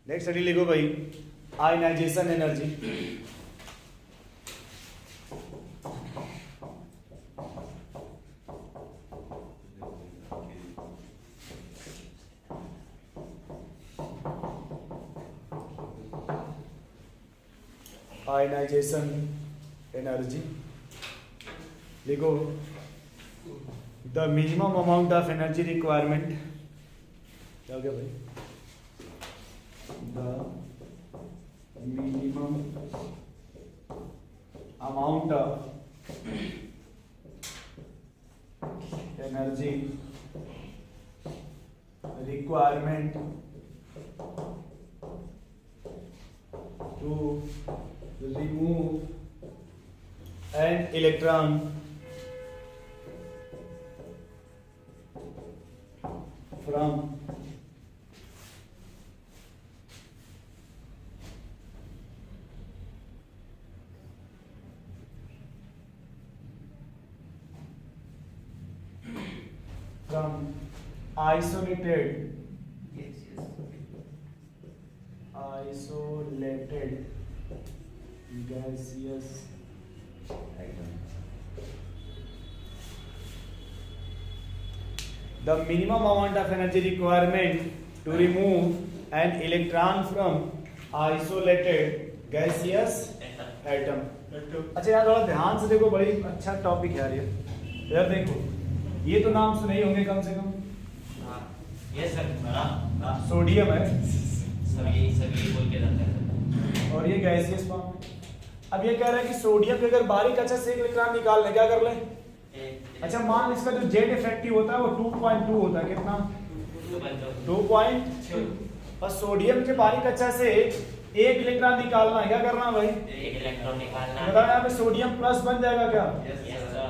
Next study लिखो भाई, ionisation energy. Ionisation energy लिखो, the minimum amount of energy requirement, क्या हो गया भाई, the minimum amount of energy requirement to remove an electron from isolated gaseous item. The minimum amount of energy requirement to remove an electron from isolated gaseous atom. अच्छा यार थोड़ा ध्यान से देखो, बड़ी अच्छा टॉपिक है यार ये। यार देखो, ये तो नाम सुने ही होंगे कम से कम। ये सर सोडियम है, सभी बोल के जाते हैं, और ये गैसियस फॉर्म है। अब ये कह रहा है कि सोडियम के अगर बारीक अच्छा से एक इलेक्ट्रॉन निकाल ले, क्या कर ले? अच्छा मान इसका जो जेड इफेक्टिव होता है वो 2.2 होता है, कितना? 2.2। और सोडियम के बारीक अच्छा से एक इलेक्ट्रॉन निकालना है, क्या करना है भाई? एक इलेक्ट्रॉन निकालना है। बताओ यहाँ पे सोडियम प्लस बन जाएगा क्या? Yes sir,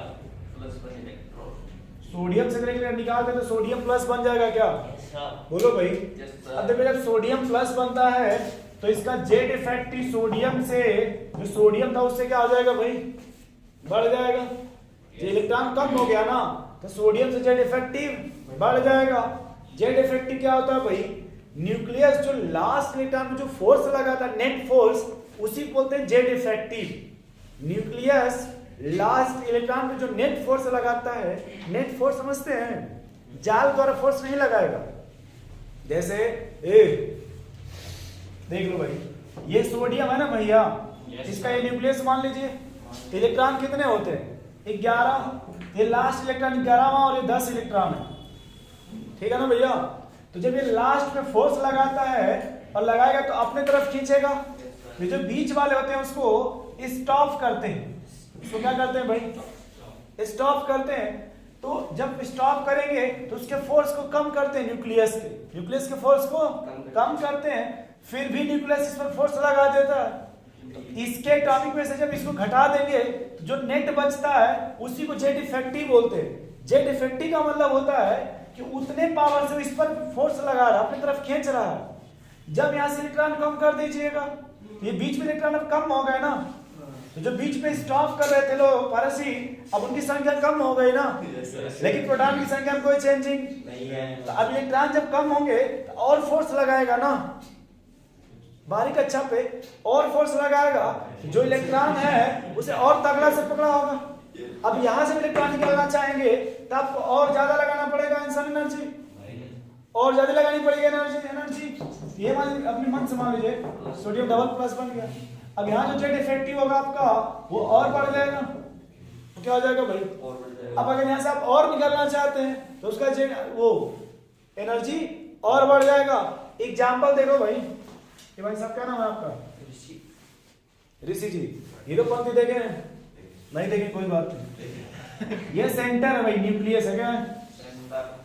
plus one electron. Sodium से अगर इलेक्ट्रॉन निकालते तो सोडियम प्लस बन जाएगा क्या? Yes sir. बोलो भाई। Yes sir. अब देखो जब सोडियम प्लस बनता है तो इसका जेड इफेक्टिव सोडियम से जो सोडियम था उससे क्या हो जाएगा भाई? बढ़ जाएगा। जो इलेक्ट्रॉन कम हो गया ना तो सोडियम से जेड इफेक्टिव बढ़ जाएगा। जेड इफेक्टिव क्या होता है भाई? न्यूक्लियस जो लास्ट इलेक्ट्रॉन में जो फोर्स लगाता है, नेट फोर्स, उसी को बोलते हैं Z effective. Nucleus last electron में जो नेट फोर्स लगाता है, नेट फोर्स समझते हैं, जाल द्वारा फोर्स नहीं लगाएगा। जैसे देख लो भाई, ये सोडियम है ना भैया, इसका ये न्यूक्लियस मान लीजिए, इलेक्ट्रॉन कितने होते हैं? 11। ये लास्ट इलेक्ट्रॉन 11वां और ये 10 इलेक्ट्रॉन है, ठीक है ना भैया? तो जब ये लास्ट में फोर्स लगाता है और लगाएगा तो अपने तरफ खींचेगा, ये जो बीच वाले होते हैं उसको स्टॉप करते हैं। उसको क्या करते हैं भाई? स्टॉप करते हैं। तो जब स्टॉप करेंगे तो उसके फोर्स को कम करते हैं, न्यूक्लियस के फोर्स को कम करते हैं। फिर भी न्यूक्लियस इस पर फोर्स लगा देता है। तो इसके एटॉमिक में से जब इसको घटा देंगे तो जो नेट बचता है उसी को जेड इफेक्टिव बोलते हैं। जेड इफेक्टिव का मतलब होता है कि उतने पावर से इस पर फोर्स लगा रहा है, अपनी तरफ खींच रहा है। जब यहाँ से इलेक्ट्रॉन कम कर दीजिएगा, ये बीच में इलेक्ट्रॉन अब कम हो गए ना, तो जो बीच में स्टॉप कर रहे थे लोग पारसी, अब उनकी संख्या कम हो गई ना, लेकिन प्रोटॉन की संख्या में कोई चेंजिंग नहीं है। तो अब इलेक्ट्रॉन जब कम होंगे तो और फोर्स लगाएगा ना, बारीक अच्छा पे और फोर्स लगाएगा, जो इलेक्ट्रॉन है उसे और तगड़ा से पकड़ा होगा। अब यहां से इलेक्ट्रॉन निकालना चाहेंगे तो आपको और ज्यादा लगाना पड़ेगा इंसान एनर्जी, और ज्यादा लगानी पड़ेगी एनर्जी। ये मान अपने मन से मान लीजिए सोडियम डबल प्लस बन गया। अब यहाँ जो जेड इफेक्टिव होगा आपका वो और बढ़ जाएगा, तो क्या हो जाएगा भाई? अब अगर यहाँ से आप और निकालना चाहते हैं तो उसका जेड वो एनर्जी और बढ़ जाएगा। एग्जाम्पल देखो भाई, ये भाई साहब क्या नाम है आपका? ऋषि जी। हीरोपंती देखे नहीं? देखे, कोई बात नहीं। ये सेंटर है भाई, न्यूक्लियस है क्या?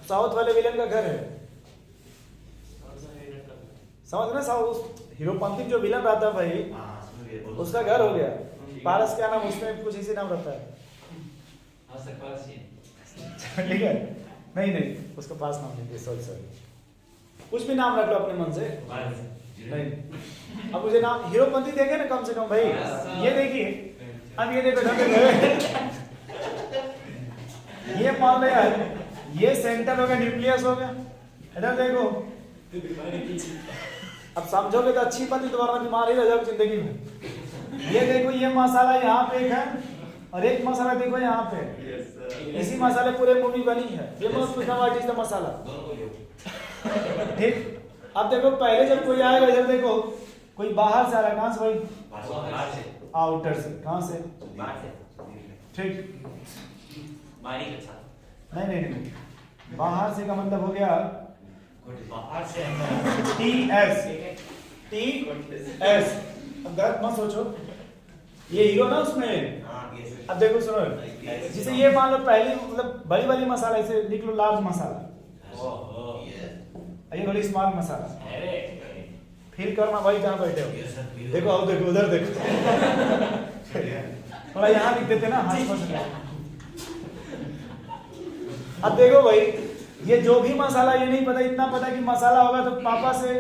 साउथ वाले विलेन का घर है, समझ ना? साउथ हीरोपंती जो विलन रहता है भाई, उसका घर हो गया। पारस क्या नाम, उसमें कुछ इसी नाम रहता है, ठीक है? नहीं उसका पास नाम नहीं, सॉरी कुछ भी नाम रख लो अपने मन से। नहीं, अब मुझे नाम हीरोपंती देखे ना कम से कम भाई। ये देखिए, अब ये देखो ये मान लो यार, ये सेंटर हो गया, न्यूक्लियस हो गया। इधर देखो अब समझोगे तो अच्छी बात है, दोबारा बीमार ही रह जाओगे जिंदगी में। ये देखो ये मसाला यहाँ पे एक है और एक मसाला देखो यहाँ पे। इसी मसाले पूरे मूवी बनी है। ये मत पूछना व्हाट इज द मसाला। ठीक, अब देखो पहले जब कोई आएगा इधर देखो, कोई बाहर से आ रहा है, कहां से भाई? बाहर से। आउटर से। कहां से? बाहर से। ठीक, बाहरी के साथ। नहीं नहीं नहीं, बाहर से का मतलब हो गया बाहर से टी एस। टी एस, अब गलत मत सोचो, ये हीरो ना उसमें। अब देखो सुनो, जैसे ये मान लो पहली मतलब बड़ी वाली मसाला, इसे लिख लो लार्ज मसाला, ये बड़ी स्मॉल मसाला। फील करना भाई जहाँ बैठे हो। देखो आओ देखो उधर देखो। थोड़ा यहाँ लिख देते ना हाथ पर। अब देखो भाई, ये जो भी मसाला, ये नहीं पता, इतना पता कि मसाला होगा तो पापा से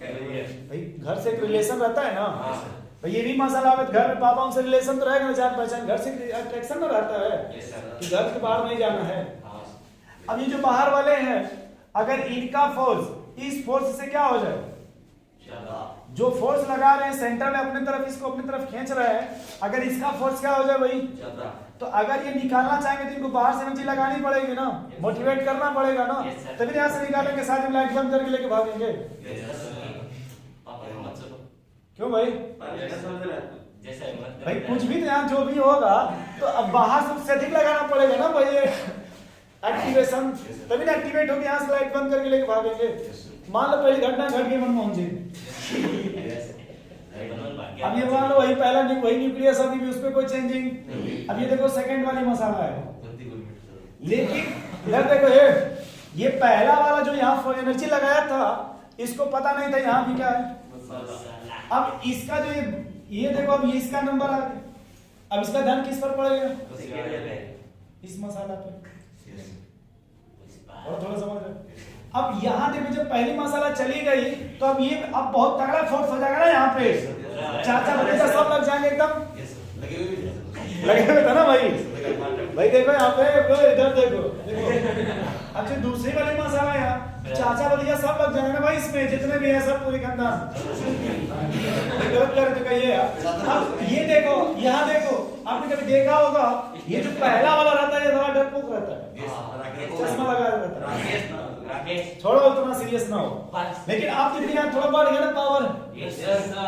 भाई घर से एक रिलेशन रहता है ना। भाई ये भी मसाला होगा तो घर में पापा उनसे रिलेशन तो रहेगा ना, जान पहचान, घर से अट्रैक्शन तो रहता है कि घर के बाहर नहीं जाना है। अब ये जो बाहर वाले हैं, अगर इनका फोर्स इस फोर्स से क्या हो जाए, जो फोर्स लगा रहे हैं सेंटर में अपने तरफ, इसको अपनी तरफ खींच रहे हैं, अगर इसका फोर्स क्या हो जाए भाई, तो अगर ये निकालना चाहेंगे तो इनको बाहर से एनर्जी लगानी पड़ेगी ना, मोटिवेट करना पड़ेगा ना, तभी यहाँ से निकालेंगे, साथ में लाइट बंद करके लेके भागेंगे। क्यों भाई? भाई कुछ भी तो यहाँ जो भी होगा तो अब बाहर से उससे अधिक लगाना पड़ेगा ना भाई, एक्टिवेशन, तभी ना एक्टिवेट होगी, यहाँ से लाइट बंद करके लेके भागेंगे। मान लो पहली घटना घट गई मनमोहन जी, अब ये मान लो वही पहला वही न्यूक्लियस, अभी भी उसपे कोई चेंजिंग। अब ये देखो सेकंड वाली मसाला है, लेकिन इधर देखो ये पहला वाला जो यहाँ एनर्जी लगाया था, इसको पता नहीं था यहाँ भी क्या है। अब इसका जो ये देखो, अब ये इसका नंबर आ गया, अब इसका ध्यान किस पर पड़ेगा? इस मसाला पे। और थोड़ा समझ रहे? अब यहाँ देखो जब पहली मसाला चली गई तो अब ये अब बहुत तगड़ा फोर्स हो जाएगा ना यहाँ पे, चाचा भतीजा सब लग जाएंगे एकदम, लगे हुए था ना भाई। भाई देखो यहाँ पे, इधर देखो, अब जो दूसरी वाली मसाला है यहाँ, चाचा भतीजा सब लग जाएंगे ना भाई, इसमें जितने भी है सब पूरी खानदान। गलत कर तो कहिए यार। अब ये देखो, यहाँ देखो, आपने कभी देखा होगा, ये जो पहला वाला रहता है ये थोड़ा डरपोक रहता है, चश्मा लगा रहता है। छोड़ो उतना सीरियस ना हो, लेकिन आप देखिए यहाँ थोड़ा बढ़ गया ना पावर,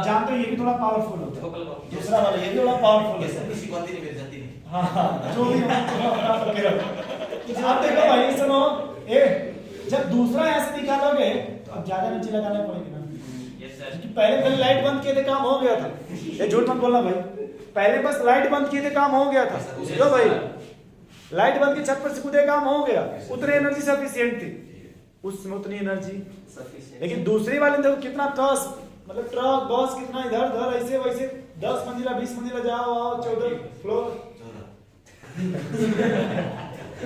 जानते हो ये भी थोड़ा पावरफुल होता है, दूसरा वाला ये भी थोड़ा पावरफुल है। हाँ जो भी आप देखो भाई, सुनो, जब दूसरा ऐसे निकालोगे तो अब ज्यादा नीचे लगाना पड़ेगा ना, क्योंकि पहले लाइट बंद किए थे काम हो गया था। ये झूठ मत बोलना भाई, पहले बस लाइट बंद किए थे काम हो गया था। क्यों भाई? लाइट बंद की छत पर से कूदे काम हो गया, उतनी एनर्जी सफिशिएंट थी उसमें, उतनी एनर्जी। लेकिन दूसरी वाली देखो कितना ट्रस, मतलब ट्रक बस कितना इधर उधर ऐसे वैसे 10 मंजिला 20 मंजिला जाओ आओ 14 फ्लोर।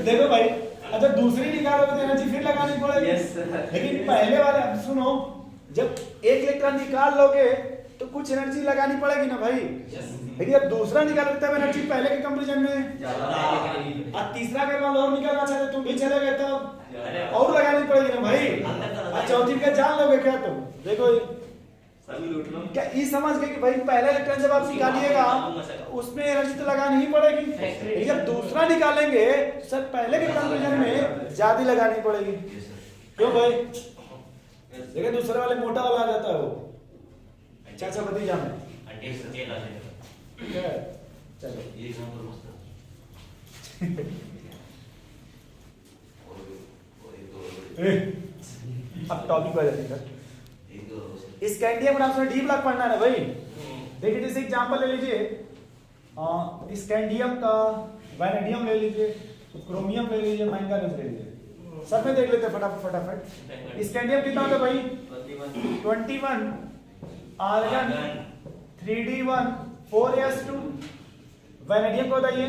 देखो भाई, अच्छा दूसरी निकालोगे तो एनर्जी फिर लगानी पड़ेगी। लेकिन पहले वाले, अब सुनो, जब एक इलेक्ट्रॉन निकाल लोगे तो कुछ एनर्जी लगानी पड़ेगी ना भाई। लेकिन अब दूसरा निकालोगे तब एनर्जी पहले के कंपैरिजन में, अब तीसरा अगर और निकालना चाहते तुम भी चले गए तब और लगानी पड़ेगी ना भाई। अब चौथी का जान लोगे क्या तुम? देखो क्या ये समझ गए कि भाई पहला इलेक्ट्रॉन जब आप निकालिएगा उसमें एनर्जी तो लगानी ही पड़ेगी, लेकिन जब दूसरा निकालेंगे सर पहले के कंपैरिजन में ज्यादा लगानी पड़ेगी। क्यों भाई? देखिए दूसरे वाले मोटा वाला आ जाता है वो, चाचा भतीजा में। चलो अब टॉपिक पर जाते हैं। स्कैंडियम नाम से डी ब्लॉक पढ़ना है ना भाई। देखिए जैसे एग्जांपल ले लीजिए, स्कैंडियम का, वैनेडियम ले लीजिए, क्रोमियम ले लीजिए, मैंगनीज ले लीजिए, सब में देख लेते हैं फटाफट। स्कैंडियम कितना होता है भाई? 21, आर्गन 3d1 4s2, वैनेडियम को बताइए,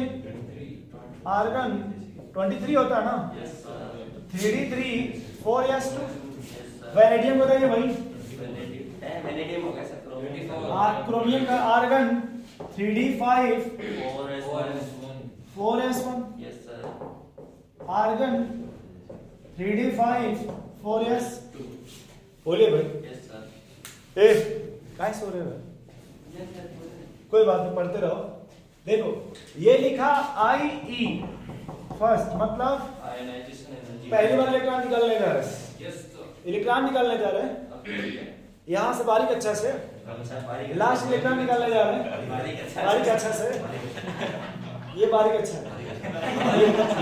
आर्गन 23 होता है ना, 3d3 4s2, वैनेडियम को बताइए भाई, क्रोमियम का argon 3d5 4s1, argon 3d5 4s2। बोलिए भाई। ए काय सो रहे हो? कोई बात नहीं, पढ़ते रहो। देखो ये लिखा आई ई फर्स्ट, मतलब आयनाइजेशन एनर्जी पहली बार इलेक्ट्रॉन निकालने जा रहे हैं, यस तो इलेक्ट्रॉन निकालने जा रहे हैं यहाँ से बारीक अच्छा से, लास्ट इलेक्ट्रॉन निकालने जा रहे हैं बारीक अच्छा से, ये बारीक अच्छा है,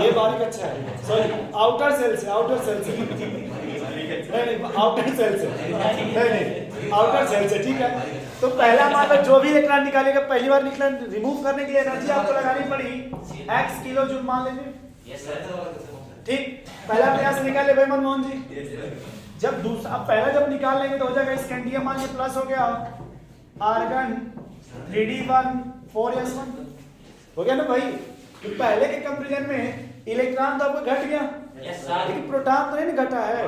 ये बारीक अच्छा है, सॉरी आउटर सेल से, आउटर सेल से नहीं, आउटर सेल से नहीं, आउटर सेल से, ठीक है। तो पहला मान लो जो भी इलेक्ट्रॉन निकालेगा पहली बार निकला, रिमूव करने के लिए एनर्जी आपको लगानी पड़ी x किलो जूल मान लीजिए, यस सर ठीक। पहला प्रयास निकाले भाई मनमोहन जी। जब दूसरा, अब पहला जब निकाल लेंगे तो हो जाएगा स्कैंडियम मान लीजिए प्लस हो गया, आर्गन 3d1 4s1 हो गया ना भाई। तो पहले के कंपैरिजन में इलेक्ट्रॉन तो आपको घट गया, यस सर लेकिन प्रोटॉन तो नहीं घटा है,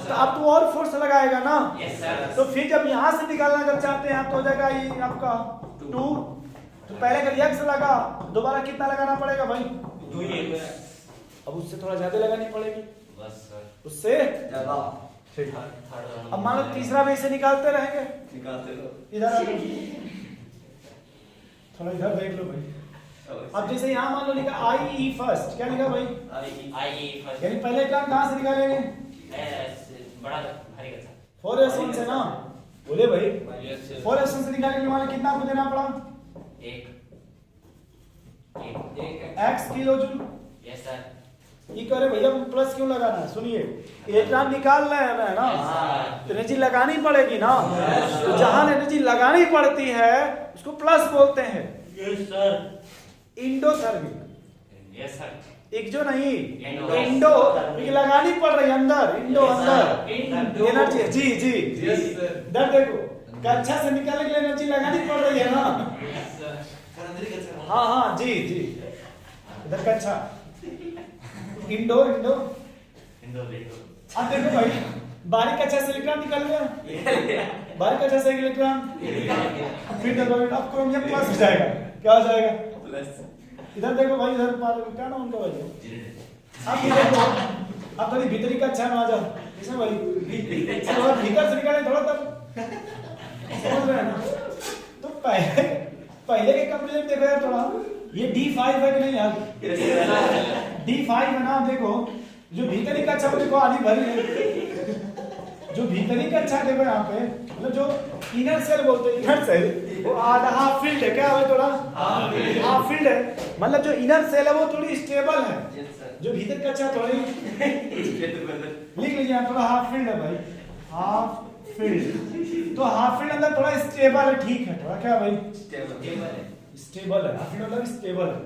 तो अब तो और फोर्स लगाएगा ना। यस सर तो फिर जब यहाँ से निकालना अगर चाहते हैं आप तो हो जाएगा ये आपका 2। तो पहले अगर x लगा, दोबारा कितना लगाना पड़ेगा भाई? 2 अब उससे थोड़ा ज्यादा लगानी पड़ेगी, बस सर उससे ज्यादा ठीक। थर्ड अब मान लो तीसरा भी इसे निकालते रहेंगे, निकालते रहो। इधर आ लो, थोड़ा इधर देख लो भाई। अब जैसे यहाँ मान लो लिखा आई ई फर्स्ट, क्या लिखा भाई? आई फर्स्ट यानी पहले काम कहाँ से निकालेंगे? बड़ा भारी का 4s1 से ना, बोले भाई यस 4s1 से निकालने के लिए कितना आपको देना पड़ा? एक x kilo joule. Yes sir ये करे भैया प्लस क्यों लगाना है? सुनिए इलेक्ट्रॉन निकाल रहे हैं ना, तो एनर्जी लगानी पड़ेगी ना, तो जहां एनर्जी लगानी पड़ती है उसको प्लस बोलते हैं। Yes sir endothermic, yes sir exo नहीं, इंडो। इंडो ये लगानी पड़ रही है अंदर, इंडो अंदर इंडो। एनर्जी, जी जी यस सर। इधर देखो, कक्षा से निकालने के लिए एनर्जी लगानी पड़ रही है ना। यस सर हाँ हाँ जी जी, इधर कक्षा इंडो इंडो। इंडो देखो अब देखो भाई बारीक कक्षा से इलेक्ट्रॉन निकल गया, बारीक कक्षा से इलेक्ट्रॉन, फिर देखो अब क्रोमियम प्लस हो जाएगा, क्या हो जाएगा? प्लस। इधर देखो भाई, इधर पार क्या ना उनका भाई, अब ये देखो, अब थोड़ी भीतरी कक्षा में आ जाओ, इसमें भाई थोड़ा भीतर से निकाले थोड़ा, तब समझ रहे हैं ना। तो पहले के कंपैरिजन देखो यार थोड़ा, ये D5 है कि नहीं यार? D5 है ना, देखो जो भीतरी कक्षा में देखो आधी भरी है, जो भीतरी कक्षा देखो यहाँ पे, मतलब जो इनर सेल बोलते हैं, इनर सेल वो आधा हाफ फील्ड है, क्या है थोड़ा हाफ फील्ड है, मतलब जो इनर सेल है वो थोड़ी स्टेबल है, जो भीतर कक्षा थोड़ी लिख लीजिए थोड़ा हाफ फील्ड है भाई, हाफ फील्ड। तो हाफ फील्ड अंदर थोड़ा स्टेबल है, ठीक है थोड़ा, क्या भाई स्टेबल है, हाफ फील्ड मतलब स्टेबल है।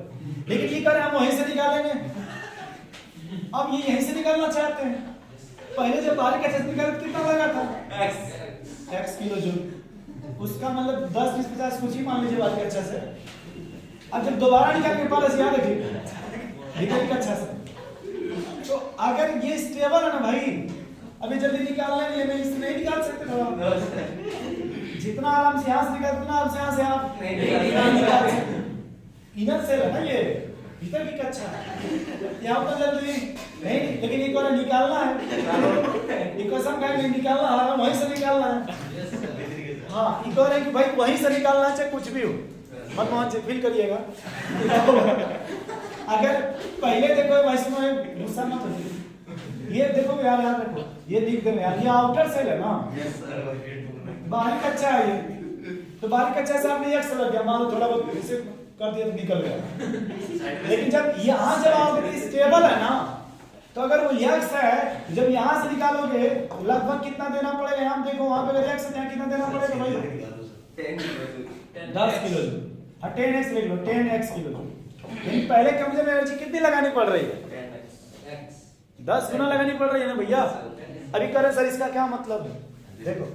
लेकिन ये करें हम वहीं से निकालेंगे, अब ये यहीं से निकालना चाहते हैं। पहले जब बारीक कक्षा से निकाले कितना लगा था? x किलो जूल, उसका मतलब 10 20 50 कुछ ही मान लीजिए बारीक कक्षा से। अब जब दोबारा निकालने के बाद याद रखिए भीतरी कक्षा से, तो अगर ये स्टेबल है ना भाई, अभी जल्दी निकाल लेंगे, मैं इससे नहीं निकाल सकते थोड़ा, जितना आराम से यहाँ से निकाल, उतना आराम से यहाँ से आप नहीं निकाल सकते। इनर सेल है ना ये, भीतर की कक्षा, यहाँ पर जल्दी नहीं, लेकिन एक बार निकालना है, एक कसम का निकालना है, वहीं से निकालना है। हाँ एक और है कि भाई वहीं से निकालना है, चाहे कुछ भी हो, मनमोहन से फील करिएगा। अगर पहले देखो वैसे में गुस्सा मत होइए, ये देखो यार, याद रखो, ये दिख दे यार, ये आउटर सेल है ना, बाहरी कक्षा है ये, तो बाहरी कक्षा से आपने x लग गया, मान लो थोड़ा बहुत इसे कर दिया तो निकल गया। लेकिन जब यहाँ जब आओगे स्टेबल है ना, तो अगर वो x है, जब यहाँ से निकालोगे लगभग कितना देना पड़ेगा? यहाँ देखो, वहां पे अगर x है कितना देना पड़ेगा भाई? 10 किलो जूल, 10x लिख लो, 10x किलो जूल। लेकिन पहले कमरे में एनर्जी कितनी लगानी पड़ रही है? 10 गुना लगानी पड़ रही है ना भैया। अभी करें सर इसका क्या मतलब है? देखो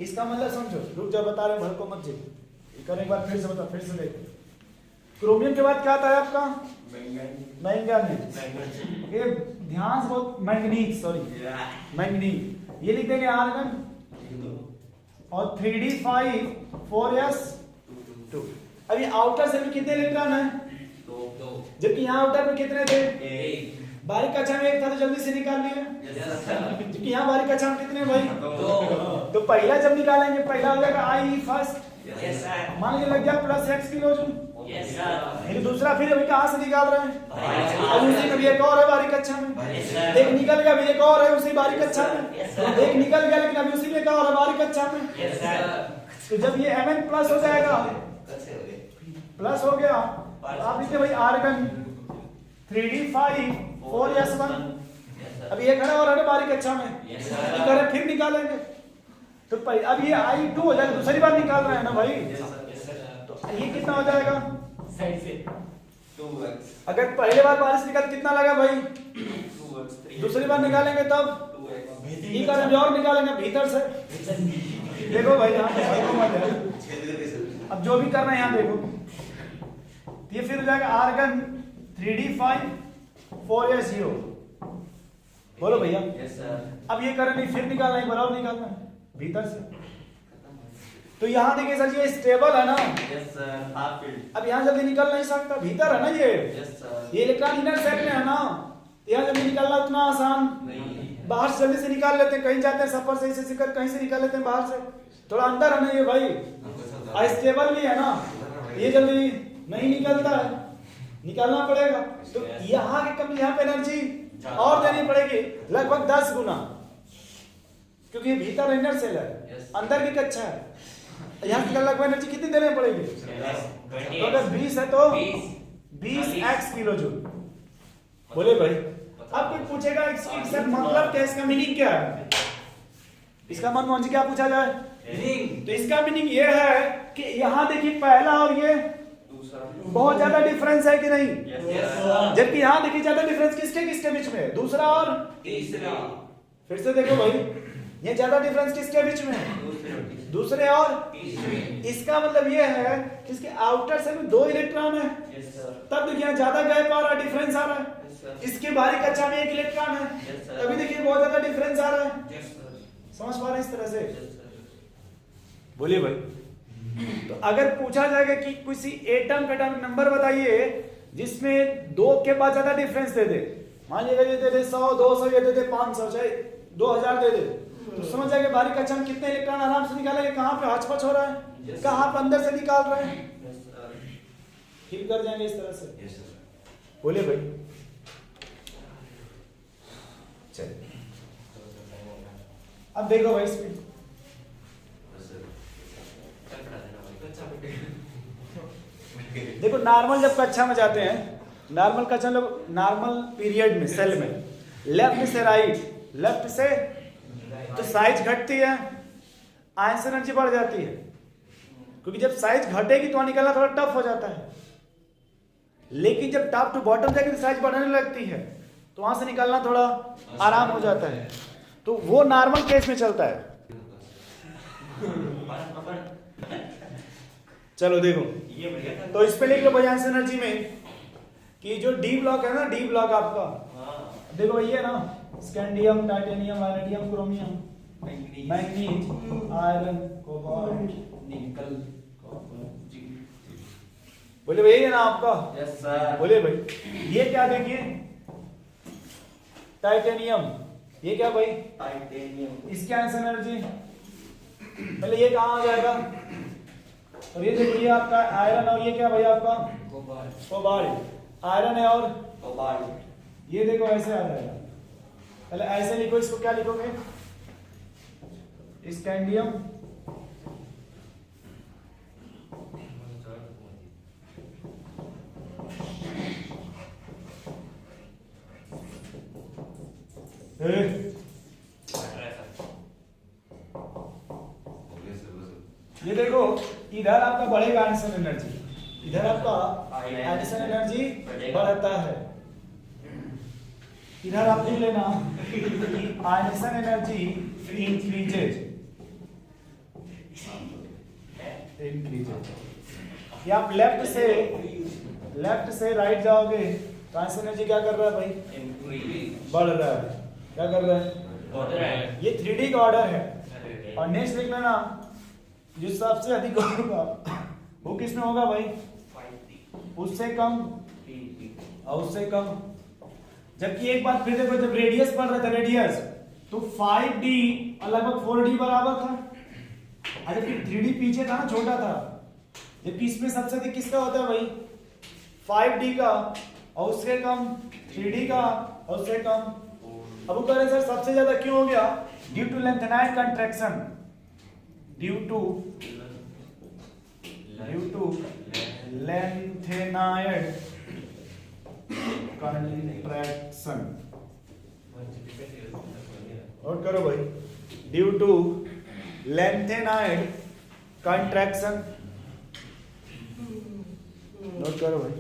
इसका मतलब समझो, रुक जाओ बता रहे, भड़को मत जी, करें एक बार फिर से बता, फिर से देखो। क्रोमियम के बाद क्या आता है आपका? मैंगनीज। ये ध्यान से बहुत, मैंगनीज, सॉरी मैंगनीज, ये लिख देंगे आर्गन, और 3d5 4s2। अभी आउटर से भी कितने इलेक्ट्रॉन है? 2 जबकि यहाँ आउटर में कितने थे? बारीक कक्षा में एक था तो जल्दी से निकाल लिए, यस सर। क्योंकि यहाँ बारीक कक्षा में कितने भाई? दो। तो पहला जब निकालेंगे, पहला हो जाएगा आई फर्स्ट, यस सर। मान लीजिए लग गया plus x kilo joule. Yes sir. फिर दूसरा फिर अभी कहाँ से निकाल रहे हैं? अब उसी में भी एक और है बारीक कक्षा में, यस सर। एक निकल गया, अभी एक और है उसी बारीक कक्षा में, यस सर। एक निकल गया लेकिन अभी उसी में एक और है बारीक कक्षा में। Yes sir. तो जब ये mn प्लस हो जाएगा, कैसे हो गए? प्लस हो गया, तो आप लिखिए भाई argon 3d5 4s1। Yes sir. अब ये खड़ा और है बारीक कक्षा में, यस ये सर। फिर निकालेंगे तो अब ये i2 हो जाएगा, दूसरी बार निकाल रहे हैं ना भाई। Yes sir. तो ये कितना हो जाएगा? साइड से 2x अगर पहले बार बारिश निकल कितना लगा भाई? 2x 3 दूसरी बार निकालेंगे तब 2x ई का भी और निकालेंगे भीतर से। देखो भाई यहाँ पे भाई को मत है। अब जो भी करना है यहाँ देखो, तो ये फिर हो जाएगा आर्गन 3d5 4s0। बोलो भैया। Yes sir. अब ये करेंगे फिर निकालना है, एक बार और निकालना है भीतर से। तो यहाँ देखिए सर ये स्टेबल है ना, यस सर। Half field. अब यहाँ जल्दी निकल नहीं सकता, भीतर है ना ये यस सर। ये इलेक्ट्रॉन इनर सेट में है ना, तो यहाँ जल्दी निकालना उतना आसान नहीं। बाहर से जल्दी से निकाल लेते हैं, कहीं जाते हैं सफर से इसे सिकर कहीं से निकाल लेते हैं बाहर से, थोड़ा अंदर है ना ये भाई, स्टेबल भी है ना, ये जल्दी नहीं निकलता है, निकालना पड़ेगा। तो यहाँ की कमी, यहाँ पे एनर्जी और देनी पड़ेगी लगभग 10 गुना, क्योंकि भीतर इनर सेल है, अंदर की कक्षा है। यहाँ की लगभग एनर्जी कितनी देनी पड़ेगी? तो अगर 20 है तो 20 एक्स किलो जूल। बोले भाई। अब कोई पूछेगा इसकी सर मतलब क्या, इसका मीनिंग क्या है? इसका मनमोहन जी क्या पूछा जाए? तो इसका मीनिंग ये है कि यहाँ देखिए पहला और ये बहुत ज्यादा डिफरेंस है कि नहीं? जबकि यहाँ देखिए ज्यादा डिफरेंस किसके किसके बीच में है? दूसरा और तीसरा। फिर से देखो भाई, ये ज्यादा डिफरेंस किसके बीच में है? दूसरे और तीसरे। इसका मतलब ये है कि इसके आउटर सेल में 2 इलेक्ट्रॉन है, यस सर। तब देखिए यहाँ ज्यादा गैप आ रहा है, डिफरेंस आ रहा है। Yes sir. इसके बाहरी कक्षा में 1 इलेक्ट्रॉन है, Yes, sir. तभी देखिए बहुत ज्यादा डिफरेंस आ रहा है। Yes sir. समझ पा रहे हैं इस तरह से? Yes sir. बोलिए भाई। तो अगर पूछा जाएगा कि किसी एटम का नंबर बताइए जिसमें 2 के बाद ज्यादा डिफरेंस दे दे, मान लीजिए ये दे दे 100 200, ये दे दे 500 चाहे 2000 दे दे, तो समझ जाएगा बाहरी कक्षा में कितने इलेक्ट्रॉन आराम से निकालेंगे, कहाँ पे हचपच हो रहा है, Yes, कहाँ पे अंदर से निकाल रहे हैं, यस सर। फिल कर जाएंगे इस तरह से। Yes sir. बोलिए भाई। चलिए अब देखो भाई इसमें देखो, नॉर्मल जब कक्षा में जाते हैं, नॉर्मल कक्षा लोग नॉर्मल पीरियड में सेल में लेफ्ट से राइट, लेफ्ट से तो साइज घटती है, आयन से एनर्जी बढ़ जाती है, क्योंकि जब साइज घटेगी तो निकलना थोड़ा टफ हो जाता है, लेकिन जब टॉप टू बॉटम जाएगी तो साइज बढ़ने लगती है, तो वहां से निकालना थोड़ा आराम हो जाता है। तो वो नॉर्मल केस में चलता है। चलो देखो, ये बढ़िया था। तो इस पे लिख लो बजाय एनर्जी में कि जो डी ब्लॉक है ना, डी ब्लॉक आपका हाँ। देखो ये ना, scandium, titanium, vanadium, chromium, manganese, iron, cobalt, निकल। बोले भाई है ना आपका? Yes sir. बोले भाई। ये क्या देखिए, टाइटेनियम, ये क्या भाई? टाइटेनियम। इसकी आंसर एनर्जी पहले ये कहाँ आ जाएगा, और ये देखिए आपका आयरन, और ये क्या भाई आपका? कोबाल्ट। कोबाल्ट। आयरन है और कोबाल्ट। ये देखो ऐसे आ जाएगा, पहले ऐसे लिखो, इसको क्या लिखोगे? स्कैंडियम, ये देखो इधर आपका बढ़ेगा आयनिसन एनर्जी, इधर आपका आयनिसन एनर्जी बढ़ता है। इधर आप लिख लेना आयनिसन एनर्जी इंक्रीजेज, ये आप लेफ्ट से राइट जाओगे तो आयनिसन एनर्जी क्या कर रहा है भाई? बढ़ रहा है। क्या कर रहा है? ये 3D का ऑर्डर है। और नेक्स्ट लिख लेना, जो सबसे अधिक होगा वो किसमें होगा भाई? उससे कम और उससे कम, जबकि एक बात फिर देखो, जब रेडियस पढ़ रहे थे रेडियस, तो 5d और लगभग 4d बराबर था, अरे फिर 3d पीछे था ना, छोटा था। जबकि इसमें सबसे अधिक किसका होता है भाई, 5d का, और उससे कम 3d का, और उससे कम। अब वो कह रहे सर सबसे ज्यादा क्यों हो गया, due to lanthanide contraction, due to lanthanide contraction. Note करो भाई, due to lanthanide contraction, note करो भाई।